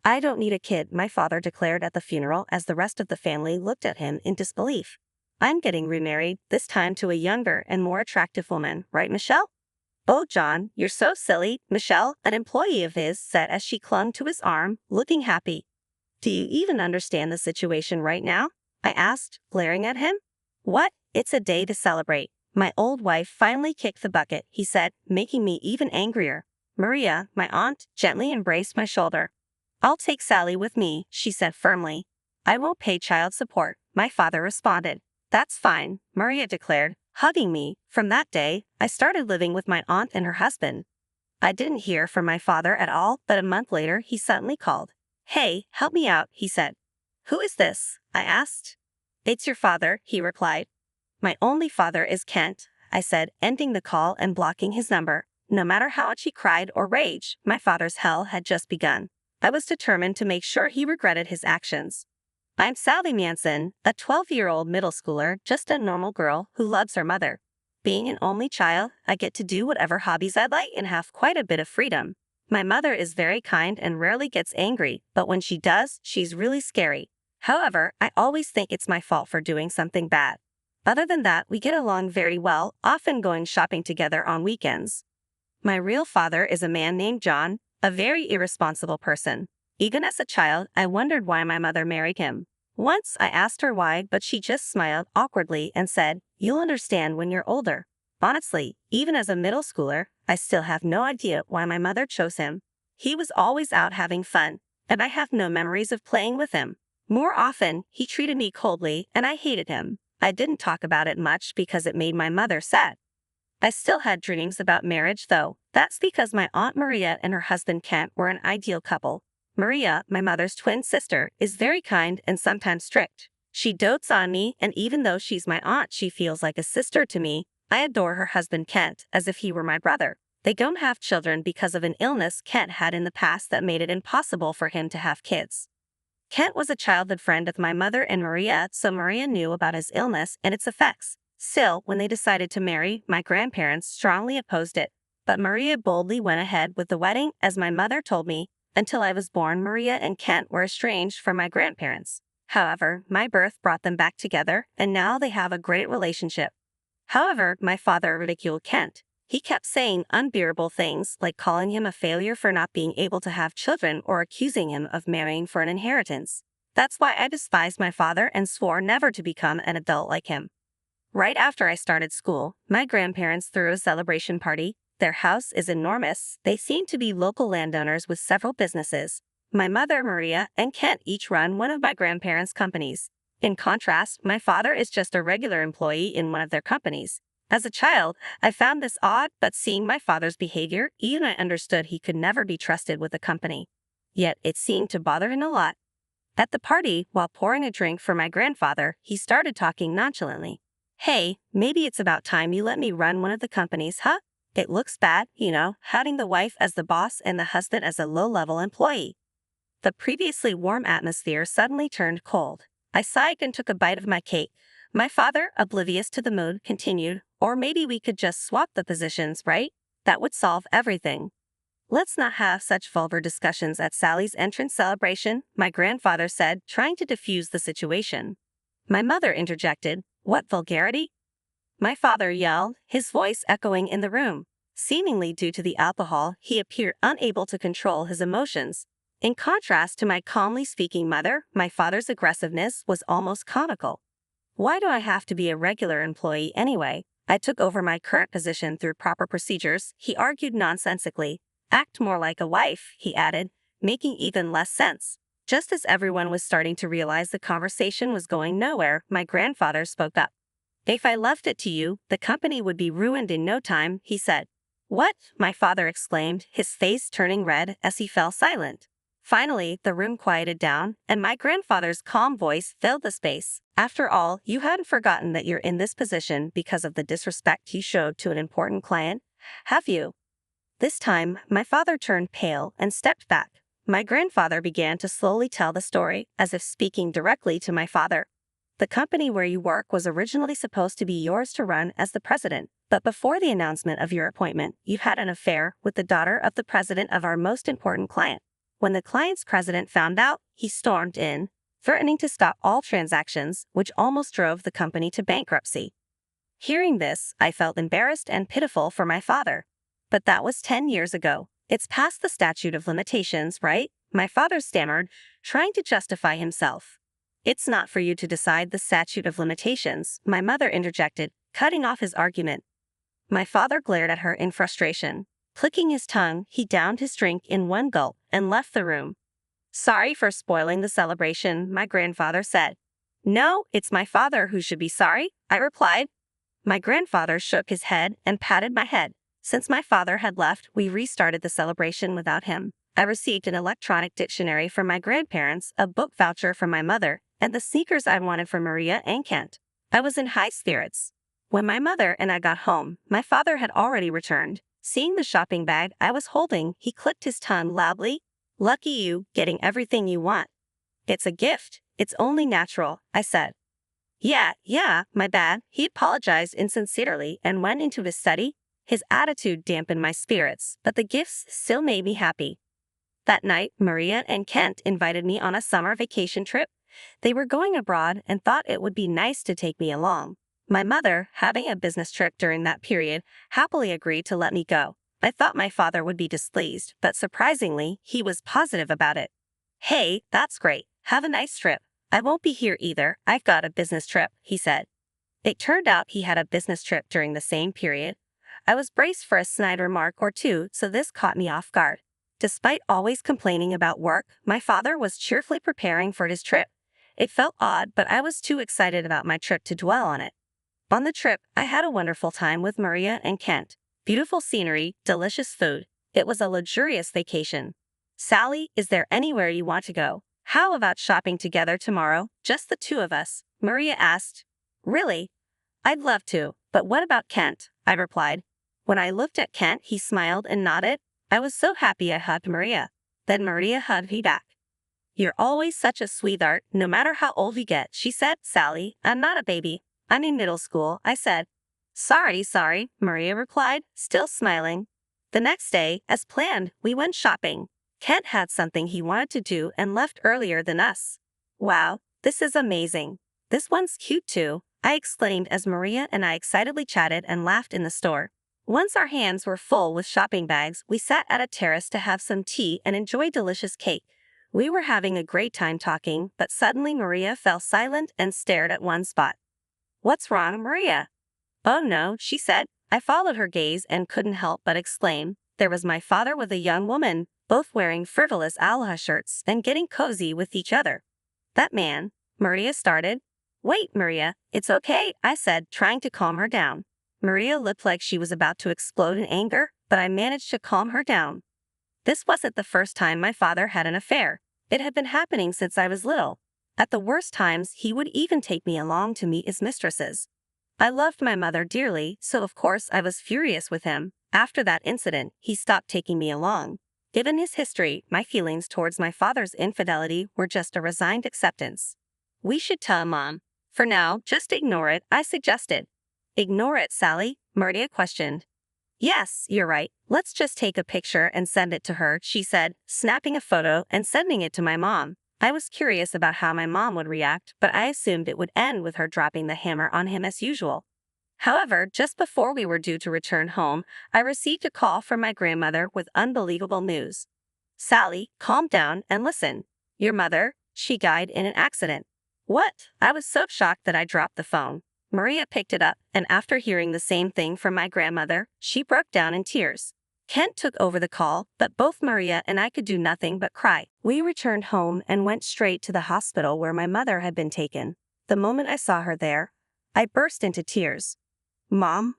I don't need a kid, my father declared at the funeral as the rest of the family looked at him in disbelief. I'm getting remarried, this time to a younger and more attractive woman, right, Michelle? Oh, John, you're so silly, Michelle, an employee of his, said as she clung to his arm, looking happy. Do you even understand the situation right now? I asked, glaring at him. What? It's a day to celebrate. My old wife finally kicked the bucket, he said, making me even angrier. Maria, my aunt, gently embraced my shoulder. I'll take Sally with me, she said firmly. I won't pay child support, my father responded. That's fine, Maria declared, hugging me. From that day, I started living with my aunt and her husband. I didn't hear from my father at all, but a month later he suddenly called. Hey, help me out, he said. Who is this? I asked. It's your father, he replied. My only father is Kent, I said, ending the call and blocking his number. No matter how much he cried or raged, my father's hell had just begun. I was determined to make sure he regretted his actions. I'm Sally Manson, a 12-year-old middle schooler, just a normal girl who loves her mother. Being an only child, I get to do whatever hobbies I like and have quite a bit of freedom. My mother is very kind and rarely gets angry, but when she does, she's really scary. However, I always think it's my fault for doing something bad. Other than that, we get along very well, often going shopping together on weekends. My real father is a man named John, a very irresponsible person. Even as a child, I wondered why my mother married him. Once, I asked her why, but she just smiled awkwardly and said, "You'll understand when you're older." Honestly, even as a middle schooler, I still have no idea why my mother chose him. He was always out having fun, and I have no memories of playing with him. More often, he treated me coldly, and I hated him. I didn't talk about it much because it made my mother sad. I still had dreams about marriage, though. That's because my Aunt Maria and her husband Kent were an ideal couple. Maria, my mother's twin sister, is very kind and sometimes strict. She dotes on me, and even though she's my aunt, she feels like a sister to me. I adore her husband Kent, as if he were my brother. They don't have children because of an illness Kent had in the past that made it impossible for him to have kids. Kent was a childhood friend of my mother and Maria, so Maria knew about his illness and its effects. Still, when they decided to marry, my grandparents strongly opposed it. But Maria boldly went ahead with the wedding, as my mother told me. Until I was born, Maria and Kent were estranged from my grandparents. However, my birth brought them back together, and now they have a great relationship. However, my father ridiculed Kent. He kept saying unbearable things, like calling him a failure for not being able to have children or accusing him of marrying for an inheritance. That's why I despised my father and swore never to become an adult like him. Right after I started school, my grandparents threw a celebration party. Their house is enormous. They seem to be local landowners with several businesses. My mother, Maria, and Kent each run one of my grandparents' companies. In contrast, my father is just a regular employee in one of their companies. As a child, I found this odd, but seeing my father's behavior, even I understood he could never be trusted with a company. Yet it seemed to bother him a lot. At the party, while pouring a drink for my grandfather, he started talking nonchalantly. Hey, maybe it's about time you let me run one of the companies, huh? It looks bad, having the wife as the boss and the husband as a low-level employee. The previously warm atmosphere suddenly turned cold. I sighed and took a bite of my cake. My father, oblivious to the mood, continued, "Or maybe we could just swap the positions, right? That would solve everything." "Let's not have such vulgar discussions at Sally's entrance celebration," my grandfather said, trying to defuse the situation. My mother interjected, "What vulgarity?" My father yelled, his voice echoing in the room. Seemingly due to the alcohol, he appeared unable to control his emotions. In contrast to my calmly speaking mother, my father's aggressiveness was almost comical. "Why do I have to be a regular employee anyway? I took over my current position through proper procedures," he argued nonsensically. "Act more like a wife," he added, making even less sense. Just as everyone was starting to realize the conversation was going nowhere, my grandfather spoke up. "If I left it to you, the company would be ruined in no time," he said. "What?" my father exclaimed, his face turning red as he fell silent. Finally, the room quieted down, and my grandfather's calm voice filled the space. "After all, you hadn't forgotten that you're in this position because of the disrespect you showed to an important client, have you?" This time, my father turned pale and stepped back. My grandfather began to slowly tell the story, as if speaking directly to my father. "The company where you work was originally supposed to be yours to run as the president, but before the announcement of your appointment, you had an affair with the daughter of the president of our most important client. When the client's president found out, he stormed in, threatening to stop all transactions, which almost drove the company to bankruptcy. Hearing this, I felt embarrassed and pitiful for my father. But that was 10 years ago. It's past the statute of limitations, right? My father stammered, trying to justify himself. It's not for you to decide the statute of limitations, my mother interjected, cutting off his argument. My father glared at her in frustration. Clicking his tongue, he downed his drink in one gulp and left the room. Sorry for spoiling the celebration, my grandfather said. No, it's my father who should be sorry, I replied. My grandfather shook his head and patted my head. Since my father had left, we restarted the celebration without him. I received an electronic dictionary from my grandparents, a book voucher from my mother, and the sneakers I wanted for Maria and Kent. I was in high spirits. When my mother and I got home, my father had already returned. Seeing the shopping bag I was holding, he clicked his tongue loudly. Lucky you, getting everything you want. It's a gift. It's only natural, I said. Yeah, my bad. He apologized insincerely and went into his study. His attitude dampened my spirits, but the gifts still made me happy. That night, Maria and Kent invited me on a summer vacation trip. They were going abroad and thought it would be nice to take me along. My mother, having a business trip during that period, happily agreed to let me go. I thought my father would be displeased, but surprisingly, he was positive about it. Hey, that's great. Have a nice trip. I won't be here either. I've got a business trip, he said. It turned out he had a business trip during the same period. I was braced for a snide remark or two, so this caught me off guard. Despite always complaining about work, my father was cheerfully preparing for his trip. It felt odd, but I was too excited about my trip to dwell on it. On the trip, I had a wonderful time with Maria and Kent. Beautiful scenery, delicious food. It was a luxurious vacation. Sally, is there anywhere you want to go? How about shopping together tomorrow, just the two of us? Maria asked. Really? I'd love to, but what about Kent? I replied. When I looked at Kent, he smiled and nodded. I was so happy I hugged Maria. Then Maria hugged me back. You're always such a sweetheart, no matter how old you get, she said. Sally, I'm not a baby. I'm in middle school, I said. Sorry, Maria replied, still smiling. The next day, as planned, we went shopping. Kent had something he wanted to do and left earlier than us. Wow, this is amazing. This one's cute too, I exclaimed as Maria and I excitedly chatted and laughed in the store. Once our hands were full with shopping bags, we sat at a terrace to have some tea and enjoy delicious cake. We were having a great time talking, but suddenly Maria fell silent and stared at one spot. What's wrong, Maria? Oh no, she said. I followed her gaze and couldn't help but exclaim. There was my father with a young woman, both wearing frivolous aloha shirts and getting cozy with each other. That man, Maria started. Wait, Maria, it's okay, I said, trying to calm her down. Maria looked like she was about to explode in anger, but I managed to calm her down. This wasn't the first time my father had an affair. It had been happening since I was little. At the worst times, he would even take me along to meet his mistresses. I loved my mother dearly, so of course I was furious with him. After that incident, he stopped taking me along. Given his history, my feelings towards my father's infidelity were just a resigned acceptance. We should tell Mom. For now, just ignore it, I suggested. Ignore it, Sally? Maria questioned. Yes, you're right. Let's just take a picture and send it to her, she said, snapping a photo and sending it to my mom. I was curious about how my mom would react, but I assumed it would end with her dropping the hammer on him as usual. However, just before we were due to return home, I received a call from my grandmother with unbelievable news. Sally, calm down and listen. Your mother, she died in an accident. What? I was so shocked that I dropped the phone. Maria picked it up, and after hearing the same thing from my grandmother, she broke down in tears. Kent took over the call, but both Maria and I could do nothing but cry. We returned home and went straight to the hospital where my mother had been taken. The moment I saw her there, I burst into tears. Mom,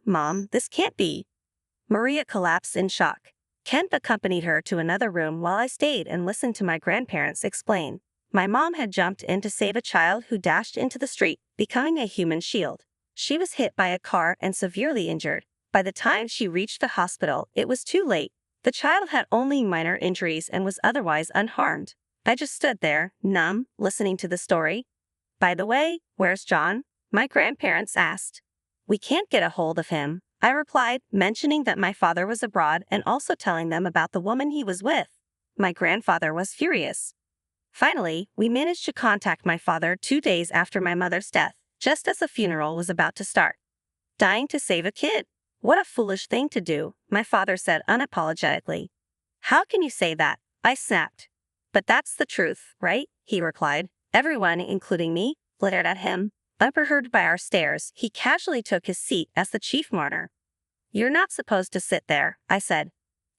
this can't be. Maria collapsed in shock. Kent accompanied her to another room while I stayed and listened to my grandparents explain. My mom had jumped in to save a child who dashed into the street, becoming a human shield. She was hit by a car and severely injured. By the time she reached the hospital, it was too late. The child had only minor injuries and was otherwise unharmed. I just stood there, numb, listening to the story. By the way, where's John? My grandparents asked. We can't get a hold of him, I replied, mentioning that my father was abroad and also telling them about the woman he was with. My grandfather was furious. Finally, we managed to contact my father 2 days after my mother's death, just as the funeral was about to start. Dying to save a kid. What a foolish thing to do, my father said unapologetically. How can you say that? I snapped. But that's the truth, right? He replied. Everyone, including me, glared at him. Unperturbed by our stares, he casually took his seat as the chief mourner. You're not supposed to sit there, I said.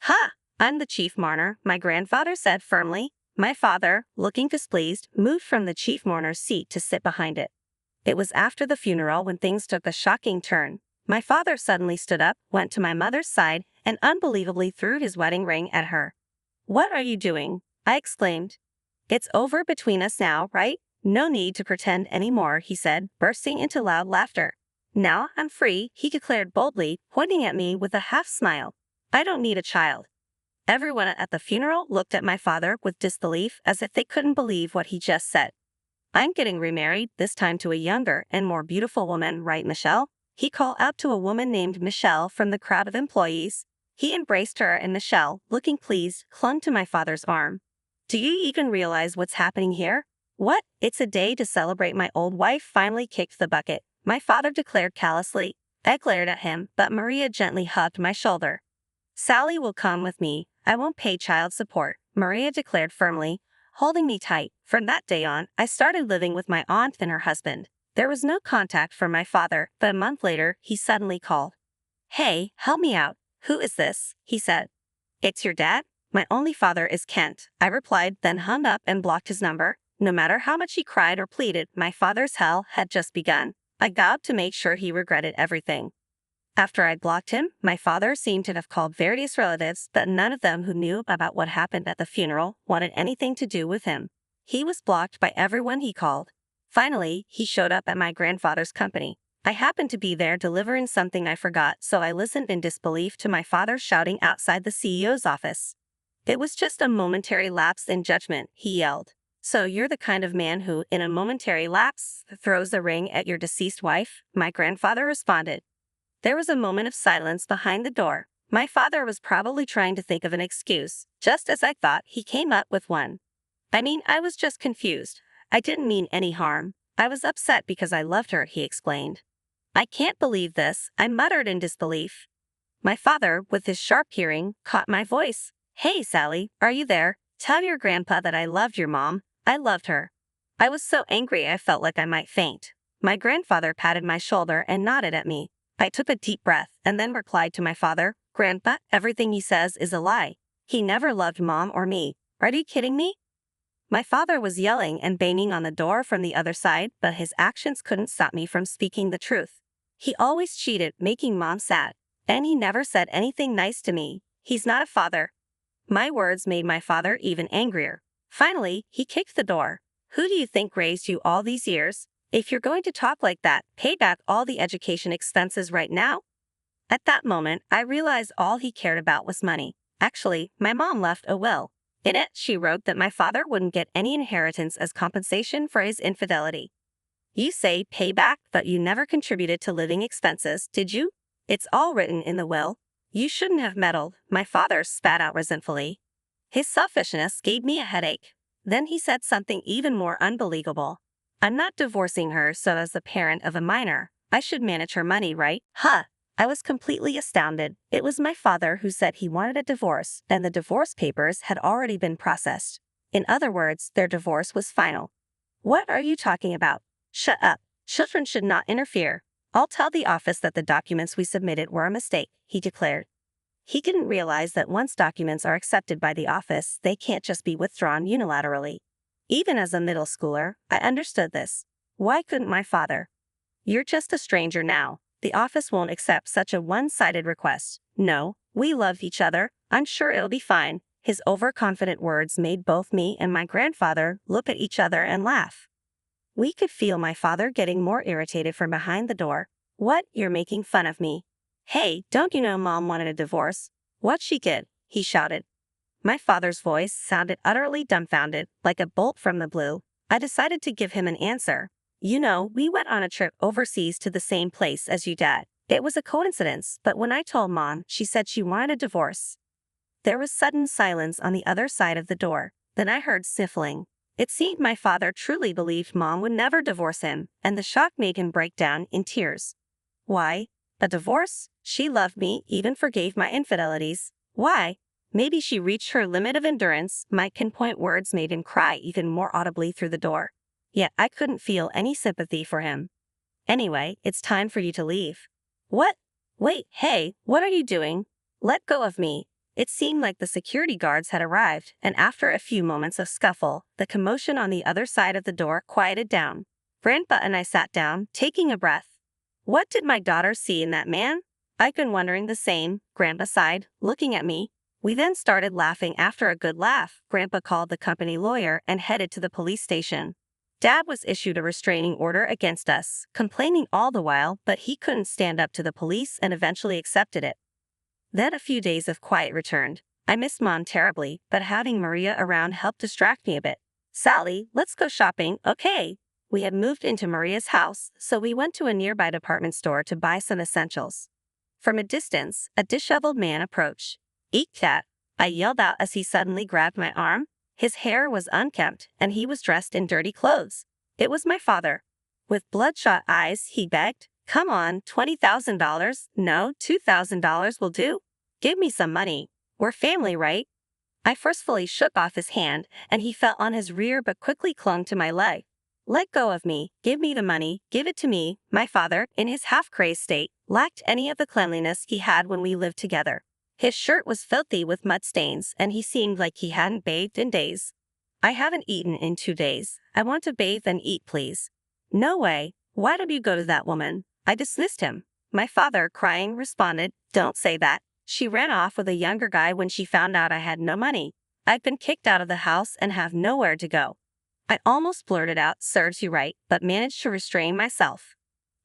Ha! I'm the chief mourner, my grandfather said firmly. My father, looking displeased, moved from the chief mourner's seat to sit behind it. It was after the funeral when things took a shocking turn. My father suddenly stood up, went to my mother's side, and unbelievably threw his wedding ring at her. What are you doing? I exclaimed. It's over between us now, right? No need to pretend any more, he said, bursting into loud laughter. Now I'm free, he declared boldly, pointing at me with a half-smile. I don't need a child. Everyone at the funeral looked at my father with disbelief as if they couldn't believe what he just said. I'm getting remarried, this time to a younger and more beautiful woman, right, Michelle? He called out to a woman named Michelle from the crowd of employees. He embraced her and Michelle, looking pleased, clung to my father's arm. Do you even realize what's happening here? What? It's a day to celebrate my old wife finally kicked the bucket, my father declared callously. I glared at him, but Maria gently hugged my shoulder. Sally will come with me. I won't pay child support, Maria declared firmly, holding me tight. From that day on, I started living with my aunt and her husband. There was no contact from my father, but a month later, he suddenly called. Hey, help me out. Who is this? He said. It's your dad? My only father is Kent, I replied, then hung up and blocked his number. No matter how much he cried or pleaded, my father's hell had just begun. I vowed to make sure he regretted everything. After I'd blocked him, my father seemed to have called various relatives, but none of them who knew about what happened at the funeral wanted anything to do with him. He was blocked by everyone he called. Finally, he showed up at my grandfather's company. I happened to be there delivering something I forgot, so I listened in disbelief to my father shouting outside the CEO's office. It was just a momentary lapse in judgment, he yelled. So you're the kind of man who, in a momentary lapse, throws a ring at your deceased wife? My grandfather responded. There was a moment of silence behind the door. My father was probably trying to think of an excuse. Just as I thought, he came up with one. I was just confused. I didn't mean any harm. I was upset because I loved her, he explained. I can't believe this, I muttered in disbelief. My father, with his sharp hearing, caught my voice. Hey, Sally, are you there? Tell your grandpa that I loved your mom. I loved her. I was so angry I felt like I might faint. My grandfather patted my shoulder and nodded at me. I took a deep breath and then replied to my father, Grandpa, everything he says is a lie. He never loved Mom or me. Are you kidding me? My father was yelling and banging on the door from the other side, but his actions couldn't stop me from speaking the truth. He always cheated, making Mom sad. And he never said anything nice to me. He's not a father. My words made my father even angrier. Finally, he kicked the door. Who do you think raised you all these years? If you're going to talk like that, pay back all the education expenses right now. At that moment, I realized all he cared about was money. Actually, my mom left a will. In it, she wrote that my father wouldn't get any inheritance as compensation for his infidelity. You say pay back, but you never contributed to living expenses, did you? It's all written in the will. You shouldn't have meddled, my father spat out resentfully. His selfishness gave me a headache. Then he said something even more unbelievable. I'm not divorcing her so as the parent of a minor. I should manage her money, right? Huh. I was completely astounded. It was my father who said he wanted a divorce, and the divorce papers had already been processed. In other words, their divorce was final. What are you talking about? Shut up. Children should not interfere. I'll tell the office that the documents we submitted were a mistake, he declared. He didn't realize that once documents are accepted by the office, they can't just be withdrawn unilaterally. Even as a middle schooler, I understood this. Why couldn't my father? You're just a stranger now. The office won't accept such a one-sided request. No, we love each other. I'm sure it'll be fine. His overconfident words made both me and my grandfather look at each other and laugh. We could feel my father getting more irritated from behind the door. What? You're making fun of me. Hey, don't you know Mom wanted a divorce? What'd she get? He shouted. My father's voice sounded utterly dumbfounded, like a bolt from the blue. I decided to give him an answer. You know, we went on a trip overseas to the same place as you, Dad. It was a coincidence, but when I told Mom, she said she wanted a divorce. There was sudden silence on the other side of the door. Then I heard sniffling. It seemed my father truly believed Mom would never divorce him, and the shock made him break down in tears. Why? A divorce? She loved me, even forgave my infidelities. Why? Maybe she reached her limit of endurance. My pinpoint words made him cry even more audibly through the door. Yet I couldn't feel any sympathy for him. Anyway, it's time for you to leave. What? Wait, hey, what are you doing? Let go of me. It seemed like the security guards had arrived, and after a few moments of scuffle, the commotion on the other side of the door quieted down. Grandpa and I sat down, taking a breath. What did my daughter see in that man? I'd been wondering the same, Grandpa sighed, looking at me. We then started laughing. After a good laugh, Grandpa called the company lawyer and headed to the police station. Dad was issued a restraining order against us, complaining all the while, but he couldn't stand up to the police and eventually accepted it. Then a few days of quiet returned. I missed Mom terribly, but having Maria around helped distract me a bit. Sally, let's go shopping, okay? We had moved into Maria's house, so we went to a nearby department store to buy some essentials. From a distance, a disheveled man approached. "Eat that!" I yelled out as he suddenly grabbed my arm. His hair was unkempt, and he was dressed in dirty clothes. It was my father. With bloodshot eyes, he begged, "Come on, $20,000? No, $2,000 will do. Give me some money. We're family, right?" I forcefully shook off his hand, and he fell on his rear but quickly clung to my leg. "Let go of me. Give me the money. Give it to me." My father, in his half-crazed state, lacked any of the cleanliness he had when we lived together. His shirt was filthy with mud stains, and he seemed like he hadn't bathed in days. "I haven't eaten in 2 days. I want to bathe and eat, please." "No way. Why did you go to that woman?" I dismissed him. My father, crying, responded, "Don't say that. She ran off with a younger guy when she found out I had no money. I've been kicked out of the house and have nowhere to go." I almost blurted out, "Serves you right," but managed to restrain myself.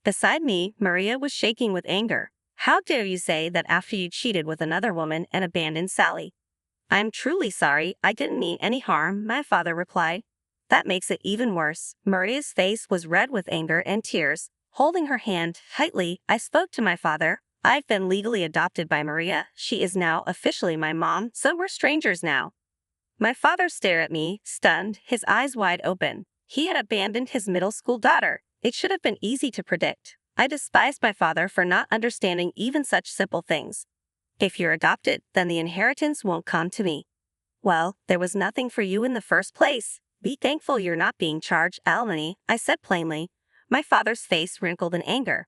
Beside me, Maria was shaking with anger. "How dare you say that after you cheated with another woman and abandoned Sally?" "I'm truly sorry. I didn't mean any harm," my father replied. "That makes it even worse." Maria's face was red with anger and tears. Holding her hand tightly, I spoke to my father. "I've been legally adopted by Maria. She is now officially my mom, so we're strangers now." My father stared at me, stunned, his eyes wide open. He had abandoned his middle school daughter. It should have been easy to predict. I despised my father for not understanding even such simple things. "If you're adopted, then the inheritance won't come to me." "Well, there was nothing for you in the first place. Be thankful you're not being charged alimony," I said plainly. My father's face wrinkled in anger.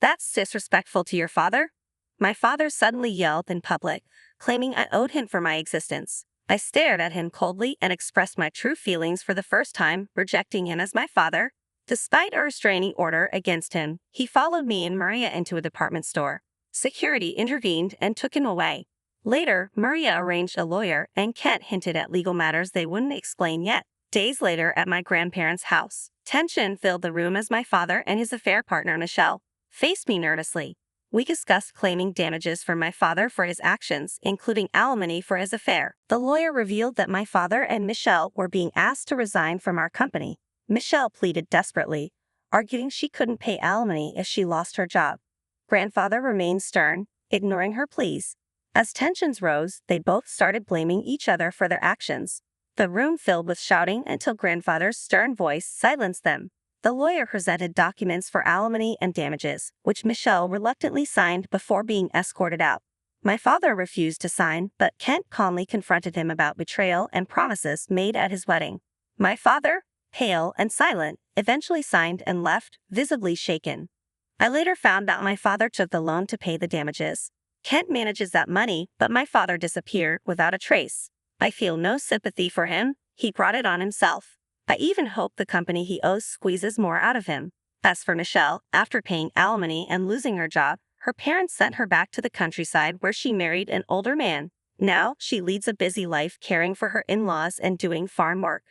That's disrespectful to your father." My father suddenly yelled in public, claiming I owed him for my existence. I stared at him coldly and expressed my true feelings for the first time, rejecting him as my father. Despite a restraining order against him, he followed me and Maria into a department store. Security intervened and took him away. Later, Maria arranged a lawyer, and Kent hinted at legal matters they wouldn't explain yet. Days later, at my grandparents' house, tension filled the room as my father and his affair partner, Michelle, faced me nervously. We discussed claiming damages from my father for his actions, including alimony for his affair. The lawyer revealed that my father and Michelle were being asked to resign from our company. Michelle pleaded desperately, arguing she couldn't pay alimony if she lost her job. Grandfather remained stern, ignoring her pleas. As tensions rose, they both started blaming each other for their actions. The room filled with shouting until grandfather's stern voice silenced them. The lawyer presented documents for alimony and damages, which Michelle reluctantly signed before being escorted out. My father refused to sign, but Kent calmly confronted him about betrayal and promises made at his wedding. My father, pale and silent, eventually signed and left, visibly shaken. I later found out my father took the loan to pay the damages. Kent manages that money, but my father disappeared without a trace. I feel no sympathy for him. He brought it on himself. I even hope the company he owes squeezes more out of him. As for Michelle, after paying alimony and losing her job, her parents sent her back to the countryside where she married an older man. Now, she leads a busy life caring for her in-laws and doing farm work.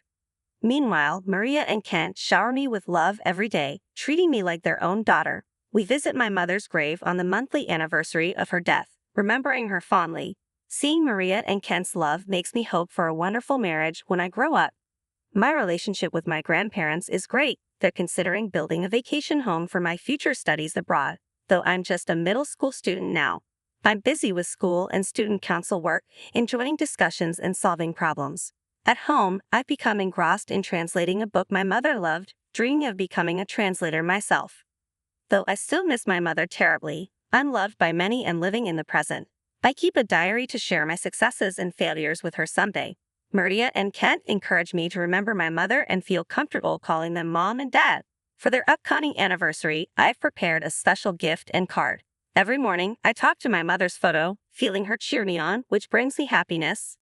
Meanwhile, Maria and Kent shower me with love every day, treating me like their own daughter. We visit my mother's grave on the monthly anniversary of her death, remembering her fondly. Seeing Maria and Kent's love makes me hope for a wonderful marriage when I grow up. My relationship with my grandparents is great. They're considering building a vacation home for my future studies abroad, though I'm just a middle school student now. I'm busy with school and student council work, enjoying discussions and solving problems. At home, I've become engrossed in translating a book my mother loved, dreaming of becoming a translator myself. Though I still miss my mother terribly, I'm loved by many and living in the present. I keep a diary to share my successes and failures with her someday. Maria and Kent encourage me to remember my mother and feel comfortable calling them Mom and Dad. For their upcoming anniversary, I've prepared a special gift and card. Every morning, I talk to my mother's photo, feeling her cheer me on, which brings me happiness.